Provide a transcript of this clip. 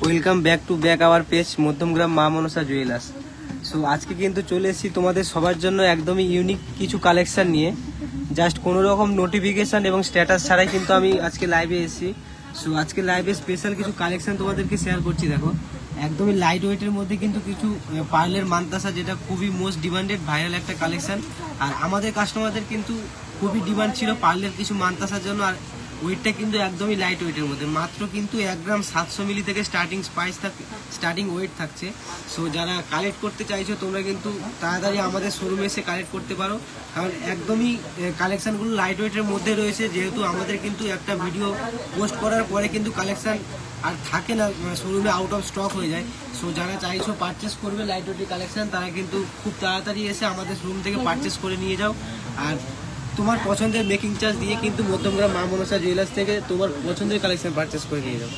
Welcome back to back our page Madhyamgram মা Manasa jewellers. So আজকে কিন্তু চলে এসেছি তোমাদের সবার জন্য একদমই ইউনিক কিছু কালেকশন নিয়ে। জাস্ট কোনো রকম নোটিফিকেশন এবং স্ট্যাটাস ছাড়াই কিন্তু আমি আজকে লাইভে এসেছি। সো আজকে লাইভে স্পেশাল কিছু কালেকশন তোমাদেরকে শেয়ার করছি। দেখো একদমই লাইট ওয়েটের মধ্যে কিন্তু কিছু পার্লের মানতাসা, যেটা খুবই মোস্ট ডিমান্ডেড ভাইরাল একটা কালেকশন। আর আমাদের কাস্টমারদের কিন্তু খুবই ডিমান্ড ছিল পার্লের কিছু মানতাসার জন্য। আর ওয়েটটা কিন্তু একদমই লাইট ওয়েটের মধ্যে, মাত্র কিন্তু 1 গ্রাম 700 মিলি থেকে স্টার্টিং ওয়েট থাকছে। সো যারা কালেক্ট করতে চাইছো তোমরা কিন্তু তাড়াতাড়ি আমাদের শোরুমে এসে কালেক্ট করতে পারো, কারণ একদমই কালেকশানগুলো লাইট ওয়েটের মধ্যে রয়েছে। যেহেতু আমাদের কিন্তু একটা ভিডিও পোস্ট করার পরে কিন্তু কালেকশান আর থাকে না, শোরুমে আউট অফ স্টক হয়ে যায়। সো যারা চাইছো পারচেস করবে লাইট ওয়েটের কালেকশান, তারা কিন্তু খুব তাড়াতাড়ি এসে আমাদের শোরুম থেকে পারচেস করে নিয়ে যাও। আর তোমার পছন্দের মেকিং চার্জ দিয়ে কিন্তু মধ্যমগ্রাম মা মনসা জুয়েলার্স থেকে তোমার পছন্দের কালেকশন পারচেস করে নিয়ে যাও।